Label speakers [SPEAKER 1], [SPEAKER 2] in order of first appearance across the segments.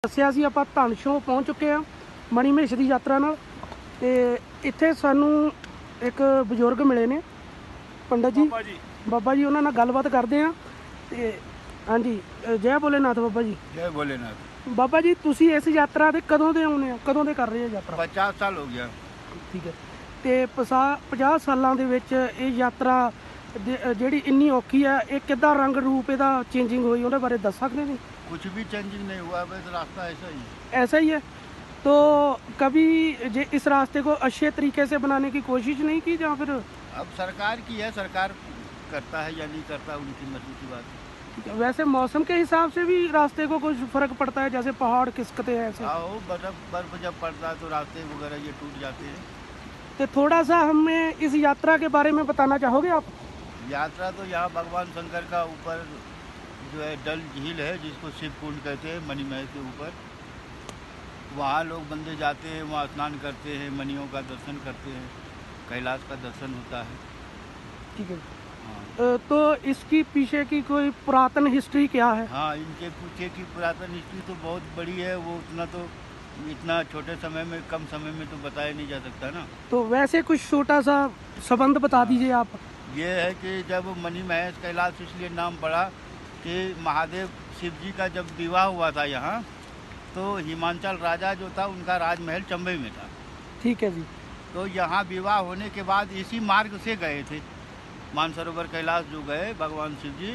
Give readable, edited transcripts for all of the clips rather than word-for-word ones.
[SPEAKER 1] ਦੱਸਿਆ ਸੀ ਆਪਾਂ ਧਨਸ਼ੋ ਪਹੁੰਚ ਚੁੱਕੇ ਹਾਂ ਮਣੀ ਮਹੇਸ਼ ਦੀ ਯਾਤਰਾ ਨਾਲ। ਤੇ ਇੱਥੇ ਸਾਨੂੰ ਇੱਕ ਬਜ਼ੁਰਗ ਮਿਲੇ ਨੇ ਪੰਡਤ ਜੀ, ਬਾਬਾ ਜੀ, ਉਹਨਾਂ ਨਾਲ ਗੱਲਬਾਤ ਕਰਦੇ ਹਾਂ। ਤੇ ਹਾਂਜੀ, ਜੈ ਭੋਲੇਨਾਥ ਬਾਬਾ ਜੀ।
[SPEAKER 2] जय भोलेनाथ।
[SPEAKER 1] ਬਾਬਾ ਜੀ, ਤੁਸੀਂ ਇਸ ਯਾਤਰਾ ਦੇ ਕਦੋਂ ਦੇ ਆਉਨੇ ਆ, ਕਦੋਂ ਦੇ ਕਰ ਰਹੇ ਹੋ ਯਾਤਰਾ?
[SPEAKER 2] 50 साल हो गया।
[SPEAKER 1] ਠੀਕ ਹੈ। ਤੇ 50 ਸਾਲਾਂ ਦੇ ਵਿੱਚ ਇਹ ਯਾਤਰਾ ਜਿਹੜੀ ਇੰਨੀ ਔਖੀ ਹੈ, ਇਹ ਕਿੱਦਾਂ ਰੰਗ ਰੂਪ ਇਹਦਾ ਚੇਂजिंग ਹੋਈ, ਉਹਦੇ ਬਾਰੇ ਦੱਸ ਸਕਦੇ ਜੀ?
[SPEAKER 2] कुछ भी चेंजिंग नहीं हुआ, बस रास्ता ऐसा ही है।
[SPEAKER 1] ऐसा ही है। तो कभी इस रास्ते को अच्छे तरीके से बनाने की कोशिश नहीं की, या फिर
[SPEAKER 2] अब सरकार की है, सरकार करता है या नहीं करता उनकी मर्जी की बात है।
[SPEAKER 1] वैसे मौसम के हिसाब से भी रास्ते को कुछ फर्क पड़ता है, जैसे पहाड़ खिसकते हैं ऐसे?
[SPEAKER 2] आओ, बर्फ जब पड़ता है तो रास्ते वगैरह ये टूट जाते हैं।
[SPEAKER 1] तो थोड़ा सा हमें इस यात्रा के बारे में बताना चाहोगे आप?
[SPEAKER 2] यात्रा तो यहाँ भगवान शंकर का ऊपर जो है डल झील है, जिसको शिव कुंड कहते हैं, मणि महल के ऊपर। वहाँ लोग बंदे जाते हैं, वहाँ स्नान करते हैं, मणियों का दर्शन करते हैं, कैलाश का दर्शन होता है।
[SPEAKER 1] ठीक है।
[SPEAKER 2] हाँ।
[SPEAKER 1] तो इसकी पीछे की कोई पुरातन हिस्ट्री क्या है?
[SPEAKER 2] हाँ, इनके पीछे की पुरातन हिस्ट्री तो बहुत बड़ी है। वो इतना छोटे समय में, कम समय में तो बताया नहीं जा सकता ना।
[SPEAKER 1] तो वैसे कुछ छोटा सा संबंध बता दीजिए आप।
[SPEAKER 2] ये है कि जब मणि महेश कैलाश इसलिए नाम पड़ा कि महादेव शिव जी का जब विवाह हुआ था यहाँ, तो हिमांचल राजा जो था उनका राजमहल चंबई में था।
[SPEAKER 1] ठीक है जी।
[SPEAKER 2] तो यहाँ विवाह होने के बाद इसी मार्ग से गए थे मानसरोवर कैलाश, जो गए भगवान शिव जी,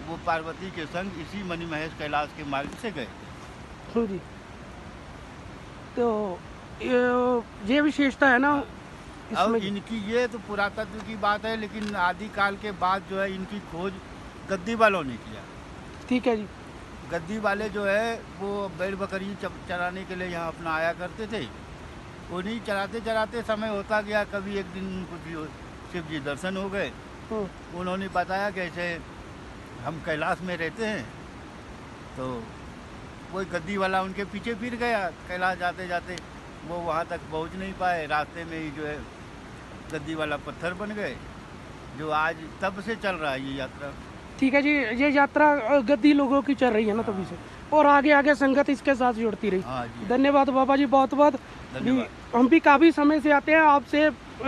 [SPEAKER 2] वो पार्वती के संग इसी मणि महेश कैलाश के मार्ग से गए।
[SPEAKER 1] हाँ जी। तो ये विशेषता है ना
[SPEAKER 2] अब
[SPEAKER 1] इसमें?
[SPEAKER 2] इनकी ये तो पुरातत्व की बात है, लेकिन आदिकाल के बाद जो है इनकी खोज गद्दी वालों ने किया।
[SPEAKER 1] ठीक है जी।
[SPEAKER 2] गद्दी वाले जो है वो बैल बकरी चराने के लिए यहाँ अपना आया करते थे। उन्हीं चराते चराते समय होता गया, कभी एक दिन उनको शिव जी दर्शन हो गए। उन्होंने बताया कि ऐसे हम कैलाश में रहते हैं। तो कोई गद्दी वाला उनके पीछे फिर गया। कैलाश जाते जाते वो वहाँ तक पहुँच नहीं पाए। रास्ते में ही जो है गद्दी वाला पत्थर बन गए, जो आज तब से चल रहा है ये यात्रा।
[SPEAKER 1] ठीक है जी। ये यात्रा गद्दी लोगों की चल रही है ना तभी से, और आगे आगे संगत इसके साथ जुड़ती रही।
[SPEAKER 2] हाँ जी।
[SPEAKER 1] धन्यवाद बाबा जी, बहुत बहुत।
[SPEAKER 2] धन्यवाद।
[SPEAKER 1] हम भी काफ़ी समय से आते हैं, आपसे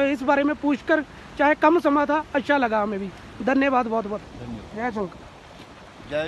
[SPEAKER 1] इस बारे में पूछकर, चाहे कम समय था, अच्छा लगा हमें भी। धन्यवाद बहुत बहुत।
[SPEAKER 2] धन्यवाद।
[SPEAKER 1] जय शंकर।
[SPEAKER 2] जय